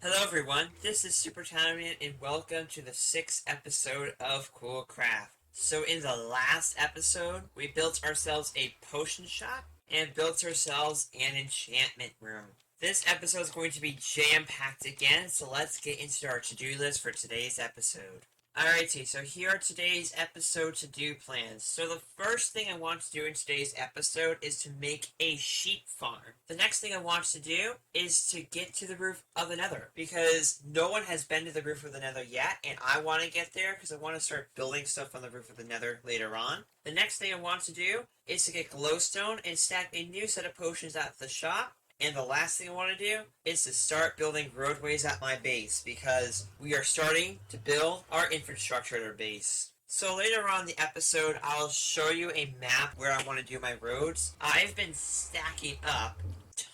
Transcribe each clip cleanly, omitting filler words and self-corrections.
Hello everyone, this is Super Talent and welcome to the 6th episode of Cool Craft. So in the last episode, we built ourselves a potion shop and built ourselves an enchantment room. This episode is going to be jam-packed again, so let's get into our to-do list for today's episode. Alrighty, so here are today's episode to-do plans. So the first thing I want to do in today's episode is to make a sheep farm. The next thing I want to do is to get to the roof of the Nether, because no one has been to the roof of the Nether yet, and I want to get there because I want to start building stuff on the roof of the Nether later on. The next thing I want to do is to get glowstone and stack a new set of potions at the shop. And the last thing I want to do is to start building roadways at my base, because we are starting to build our infrastructure at our base. So later on in the episode, I'll show you a map where I want to do my roads. I've been stacking up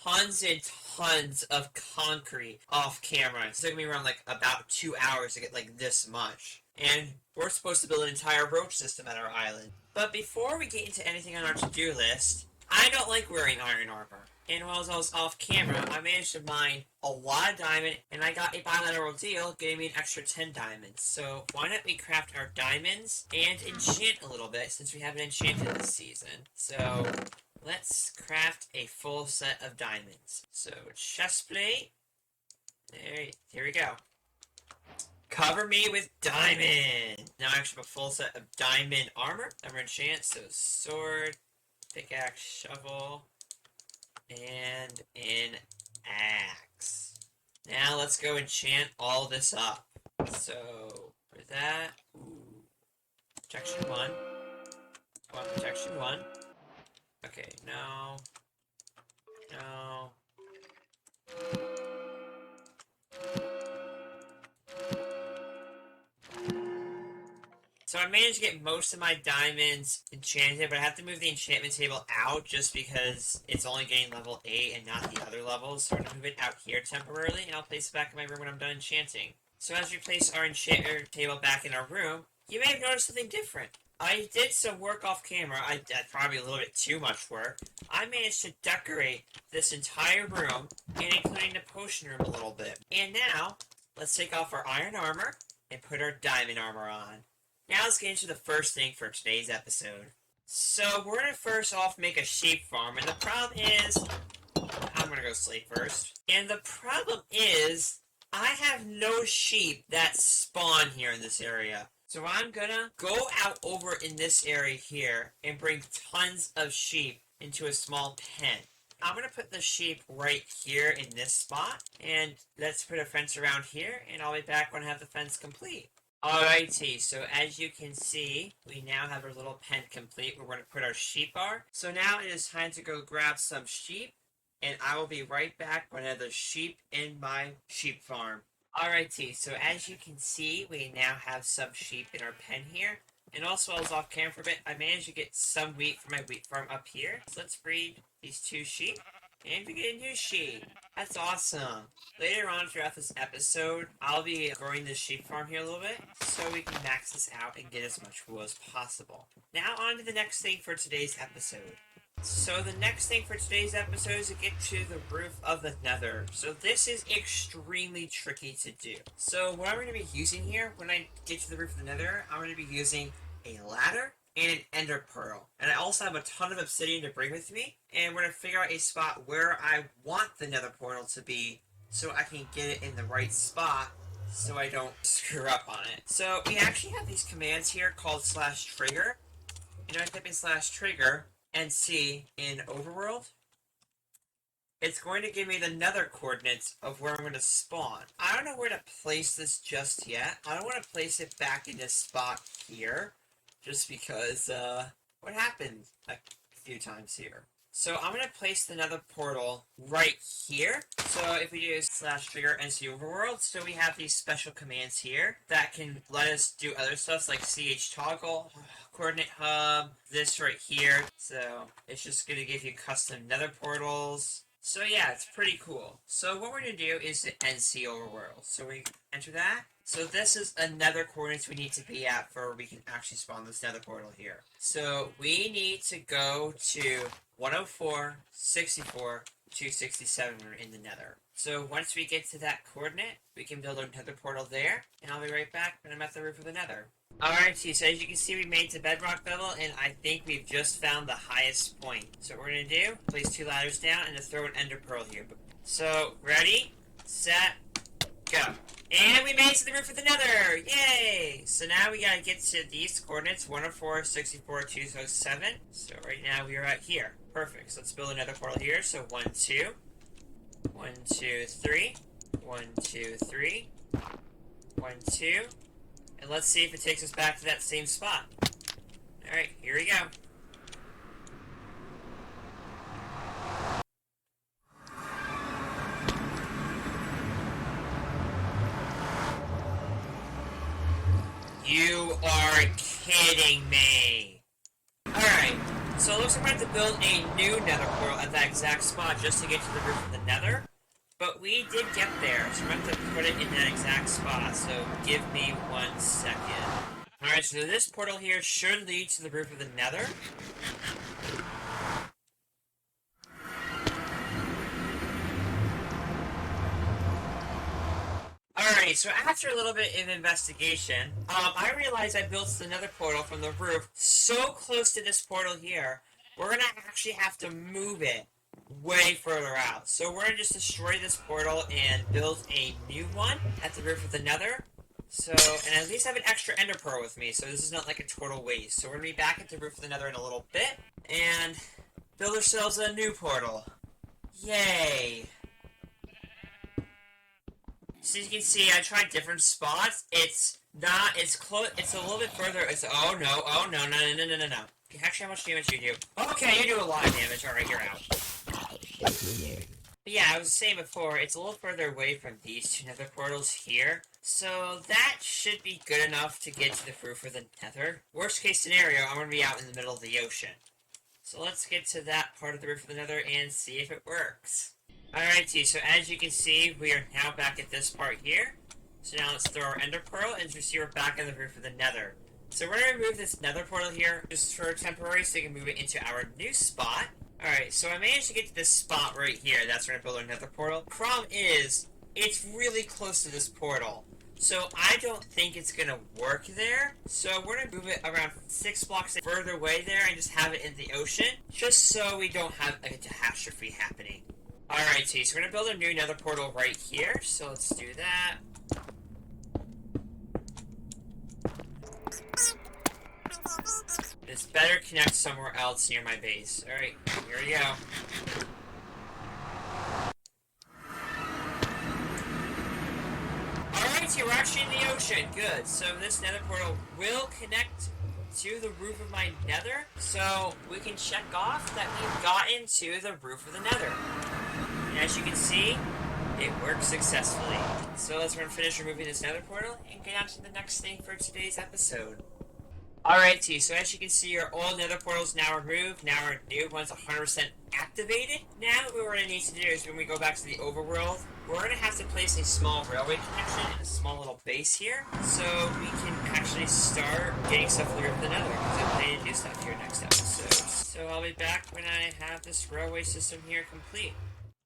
tons and tons of concrete off camera. It's taking me around about 2 hours to get this much. And we're supposed to build an entire road system at our island. But before we get into anything on our to-do list, I don't like wearing iron armor. And while I was off camera, I managed to mine a lot of diamond, and I got a bilateral deal, giving me an extra 10 diamonds. So why not we craft our diamonds and enchant a little bit, since we haven't enchanted this season. So let's craft a full set of diamonds. So chestplate. Here we go. Cover me with diamond. Now I actually have a full set of diamond armor. I'm gonna enchant, so sword, pickaxe, shovel, and an axe. Now let's go enchant all this up. So for that, protection 1. I want protection 1. Okay, no. So I managed to get most of my diamonds enchanted, but I have to move the enchantment table out just because it's only getting level 8 and not the other levels. So I'm going to move it out here temporarily, and I'll place it back in my room when I'm done enchanting. So as we place our enchantment table back in our room, you may have noticed something different. I did some work off camera. I did probably a little bit too much work. I managed to decorate this entire room, and including the potion room a little bit. And now, let's take off our iron armor and put our diamond armor on. Now let's get into the first thing for today's episode. So we're going to first off make a sheep farm, and the problem is, I'm going to go sleep first. And the problem is, I have no sheep that spawn here in this area. So I'm going to go out over in this area here and bring tons of sheep into a small pen. I'm going to put the sheep right here in this spot, and let's put a fence around here, and I'll be back when I have the fence complete. Alrighty, so as you can see, we now have our little pen complete where we're going to put our sheep are. So now it is time to go grab some sheep, and I will be right back when I have the sheep in my sheep farm. Alrighty, so as you can see, we now have some sheep in our pen here. And also, I was off camera for a bit, I managed to get some wheat from my wheat farm up here. So let's breed these 2 sheep. And we get a new sheep. That's awesome. Later on throughout this episode, I'll be growing this sheep farm here a little bit, so we can max this out and get as much wool as possible. Now on to the next thing for today's episode. So the next thing for today's episode is to get to the roof of the Nether. So this is extremely tricky to do. So what I'm going to be using here, when I get to the roof of the Nether, I'm going to be using a ladder and an ender pearl. And I also have a ton of obsidian to bring with me, and we're going to figure out a spot where I want the Nether portal to be so I can get it in the right spot so I don't screw up on it. So we actually have these commands here called /trigger. And I type in /trigger and see in overworld, it's going to give me the Nether coordinates of where I'm going to spawn. I don't know where to place this just yet. I don't want to place it back in this spot here, just because, what happened a few times here. So I'm going to place the Nether portal right here. So if we do /trigger and see overworld, so we have these special commands here that can let us do other stuff like chtoggle, coordinate hub, this right here. So it's just going to give you custom Nether portals. So yeah, it's pretty cool. So what we're going to do is the NC overworld. So we enter that. So this is another coordinates we need to be at for where we can actually spawn this Nether portal here. So we need to go to 104, 64, 267 when we're in the nether. So once we get to that coordinate, we can build our nether portal there, and I'll be right back when I'm at the roof of the nether. Alright, so as you can see, we made to bedrock level, and I think we've just found the highest point. So what we're going to do, place 2 ladders down, and to throw an ender pearl here. So, ready, set, go. And we made it to the roof of the nether! Yay! So now we gotta get to these coordinates, 104, 64, 207. So right now we are at here. Perfect. So let's build another portal here. So 1, 2. 1, 2, 3. 1, 2, 3. 1, 2. And let's see if it takes us back to that same spot. Alright, here we go. You are kidding me. Alright, so it looks like we have to build a new nether portal at that exact spot just to get to the roof of the nether. But we did get there, so we're going to have to put it in that exact spot, so give me 1 second. Alright, so this portal here should lead to the roof of the nether. Alright, so after a little bit of investigation, I realized I built the nether portal from the roof so close to this portal here, we're going to actually have to move it way further out. So we're going to just destroy this portal and build a new one at the roof of the nether. So, and at least have an extra ender pearl with me, so this is not like a total waste. So we're going to be back at the roof of the nether in a little bit, and build ourselves a new portal. Yay! So you can see, I tried different spots. It's close, it's a little bit further. Oh no. Actually, how much damage do you do? Okay, you do a lot of damage. Alright, you're out. But yeah, I was saying before, it's a little further away from these 2 nether portals here. So that should be good enough to get to the roof of the nether. Worst case scenario, I'm going to be out in the middle of the ocean. So let's get to that part of the roof of the nether and see if it works. Alrighty, so as you can see, we are now back at this part here. So now let's throw our ender pearl, and as you see, we're back on the roof of the nether. So we're going to remove this nether portal here, just for temporary, so we can move it into our new spot. Alright, so I managed to get to this spot right here. That's where I build our nether portal. Problem is, it's really close to this portal. So I don't think it's going to work there. So we're going to move it around 6 blocks further away there and just have it in the ocean. Just so we don't have a catastrophe happening. Alright, so we're going to build a new nether portal right here. So let's do that. This better connect somewhere else near my base. Alright, here we go. Alright, so we're actually in the ocean. Good. So this nether portal will connect to the roof of my nether. So we can check off that we've gotten to the roof of the nether. And as you can see, it worked successfully. So let's finish removing this nether portal and get on to the next thing for today's episode. Alrighty, so as you can see, our old nether portal is now removed. Now our new one's 100% activated. Now what we're going to need to do is when we go back to the overworld, we're going to have to place a small railway connection in a small little base here, so we can actually start getting stuff for the roof of the nether, because I'm planning to do stuff here next episode. So I'll be back when I have this railway system here complete.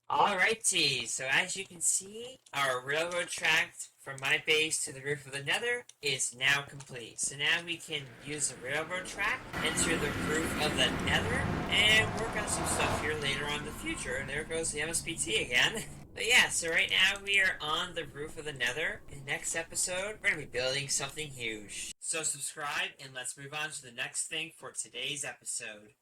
Alrighty, so as you can see, our railroad track from my base to the roof of the nether is now complete. So now we can use the railroad track into the roof of the nether and work on some stuff here later on in the future. And there goes the MSPT again. But yeah, so right now we are on the roof of the nether. In the next episode, we're going to be building something huge. So subscribe and let's move on to the next thing for today's episode.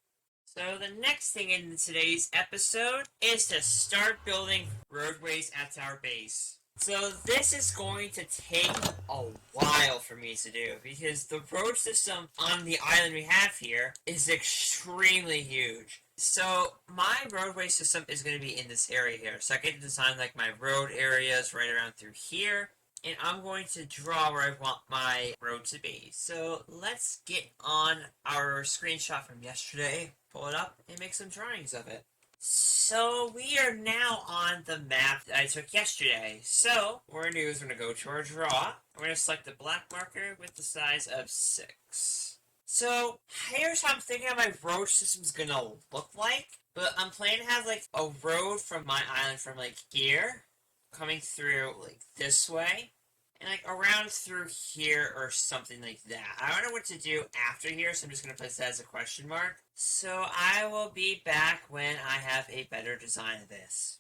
So the next thing in today's episode is to start building roadways at our base. So this is going to take a while for me to do, because the road system on the island we have here is extremely huge. So my roadway system is going to be in this area here. So I get to design like my road areas right around through here. And I'm going to draw where I want my road to be. So let's get on our screenshot from yesterday, pull it up, and make some drawings of it. So we are now on the map that I took yesterday. So what we're going to do is we're going to go to our draw. We're going to select the black marker with the size of 6. So here's how I'm thinking how my road system is going to look like. But I'm planning to have like a road from my island from like here, coming through like this way, and like around through here or something like that. I don't know what to do after here, so I'm just gonna place that as a question mark. So I will be back when I have a better design of this.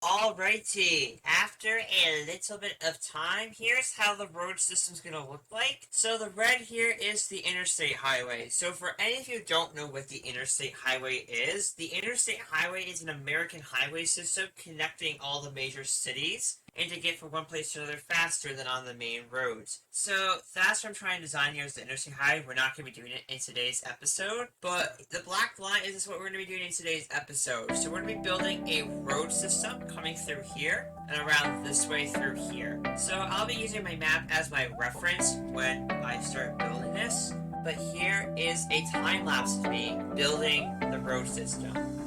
Alrighty, after a little bit of time, here's how the road system's gonna look like. So the red here is the interstate highway. So for any of you who don't know what the interstate highway is, the interstate highway is an American highway system connecting all the major cities and to get from one place to another faster than on the main roads. So that's what I'm trying to design here is the interstate highway. We're not going to be doing it in today's episode, but the black line is what we're going to be doing in today's episode. So we're going to be building a road system coming through here and around this way through here. So I'll be using my map as my reference when I start building this, but here is a time lapse of me building the road system.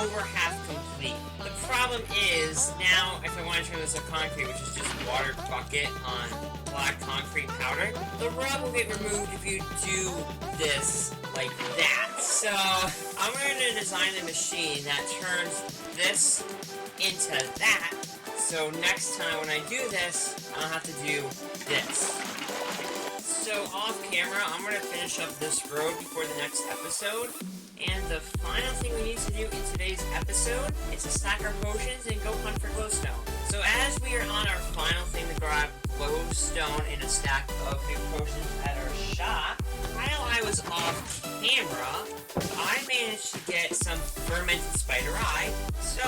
over half complete. The problem is, now if I want to turn this to concrete, which is just water bucket on black concrete powder, the rub will get removed if you do this like that. So I'm going to design a machine that turns this into that. So next time when I do this, I'll have to do this. So off camera, I'm going to finish up this road before the next episode. And the final thing we need to do in today's episode is to stack our potions and go hunt for glowstone. So as we are on our final thing to grab glowstone and a stack of new potions at our shop, while I was off camera, I managed to get some fermented spider eye. So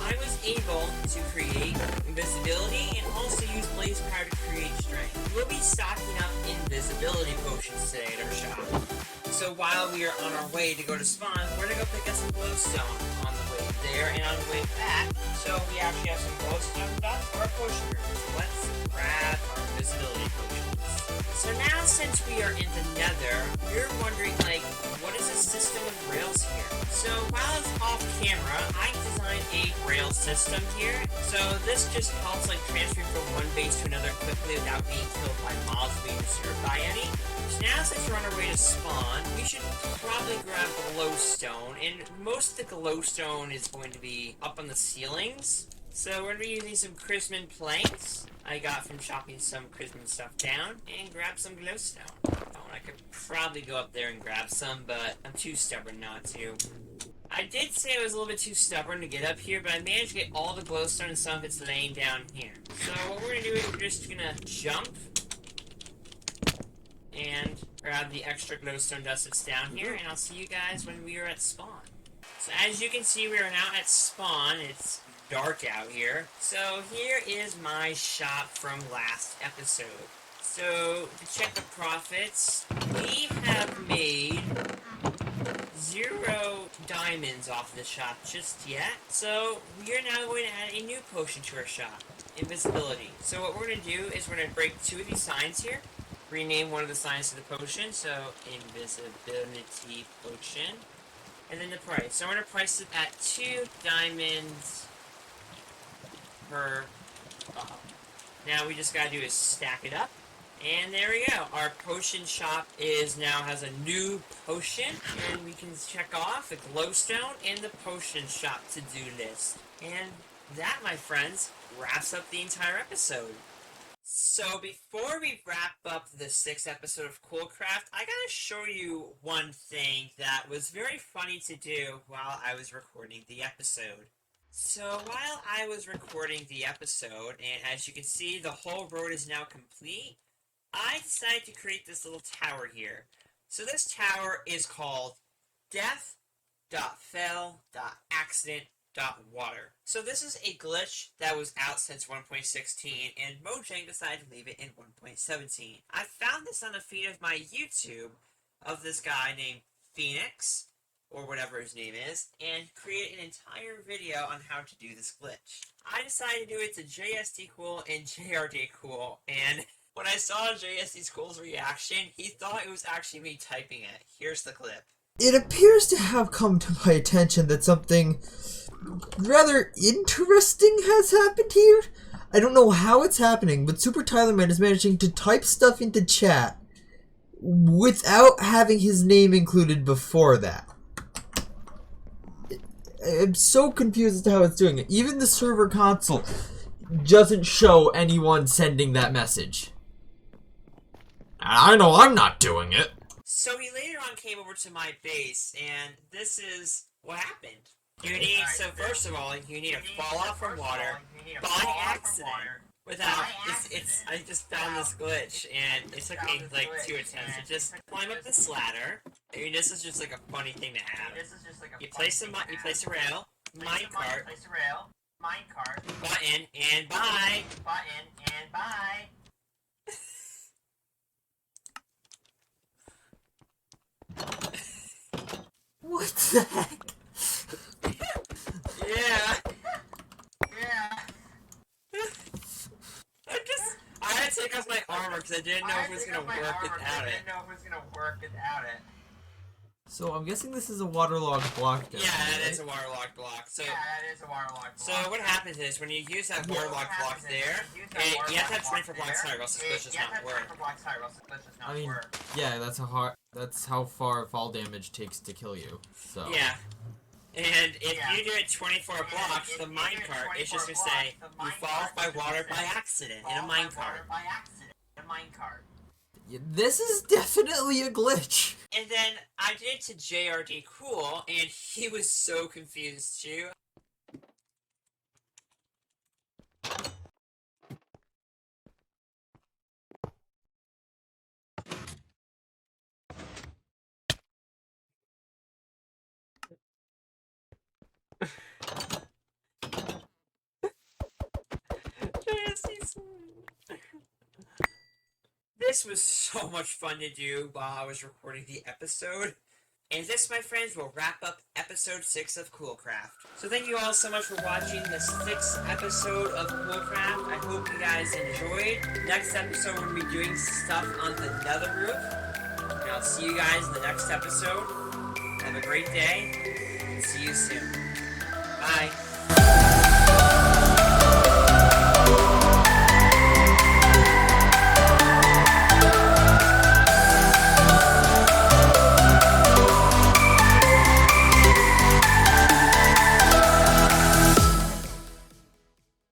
I was able to create invisibility and also use blaze powder to create strength. We'll be stocking up invisibility potions today at our shop. So while we are on our way to go to spawn, we're gonna go pick up some glowstone on the way there and on the way back. So we actually have some glowstone done for our potion room. So let's grab our invisibility potions. So now since we are in the Nether, you're wondering like, what is this system of rails here. So while it's off camera, I designed a rail system here. So this just helps like transfer from one base to another quickly without being killed by mobs being disturbed by any. So now since we're on our way to spawn, we should probably grab glowstone, and most of the glowstone is going to be up on the ceilings. So we're going to be using some Chrisman planks I got from chopping some Chrisman stuff down, and grab some glowstone. Oh, I could probably go up there and grab some, but I'm too stubborn not to. I did say I was a little bit too stubborn to get up here, but I managed to get all the glowstone and some of it's laying down here. So what we're going to do is we're just going to jump and grab the extra glowstone dust that's down here, and I'll see you guys when we are at spawn. So as you can see, we are now at spawn. It's dark out here. So here is my shop from last episode. So to check the profits, we have made 0 diamonds off the shop just yet. So we are now going to add a new potion to our shop, invisibility. So what we're going to do is we're going to break 2 of these signs here, rename one of the signs to the potion, so invisibility potion, and then the price. So I'm going to price it at 2 diamonds per bottle. Now we just gotta do is stack it up, and there we go. Our potion shop has a new potion, and we can check off the glowstone and the potion shop to-do list. And that, my friends, wraps up the entire episode. So before we wrap up the 6th episode of Coolcraft, I gotta show you one thing that was very funny to do while I was recording the episode. So while I was recording the episode, and as you can see, the whole road is now complete, I decided to create this little tower here. So this tower is called death.fell.accident.water. So this is a glitch that was out since 1.16, and Mojang decided to leave it in 1.17. I found this on the feed of my YouTube of this guy named Phoenix, or whatever his name is, and create an entire video on how to do this glitch. I decided to do it to JST Cool and JRD Cool, and when I saw JST Cool's reaction, he thought it was actually me typing it. Here's the clip. It appears to have come to my attention that something rather interesting has happened here. I don't know how it's happening, but Super Tylerman is managing to type stuff into chat without having his name included before that. I'm so confused as to how it's doing it. Even the server console doesn't show anyone sending that message. I know I'm not doing it. So he later on came over to my base, and this is what happened. You need, so first of all, you need to fall off from water by accident. Without, I just found this glitch, and it took me like 2 attempts to just climb up this ladder. I mean, this is just like a funny thing to have. You place a rail, minecart, button, and bye. What the heck? Yeah. I had to take off my armor because I didn't know if it was gonna work without it. So I'm guessing this is a waterlogged block. Yeah, that is a waterlogged block. So what happens is when you use that waterlogged block there, you have to have 24 blocks higher, or else the glitch does not work. I mean, yeah, that's how far fall damage takes to kill you. So yeah. And if you do it 24 blocks, the minecart is just going to say, you fall off by water by accident in a minecart. This is definitely a glitch. And then I did it to JRD Cool, and he was so confused too. This was so much fun to do while I was recording the episode. And this, my friends, will wrap up episode 6 of Coolcraft. So thank you all so much for watching the 6th episode of Coolcraft. I hope you guys enjoyed. Next episode, we'll be doing stuff on the Nether roof. And I'll see you guys in the next episode. a great day. See you soon. Bye.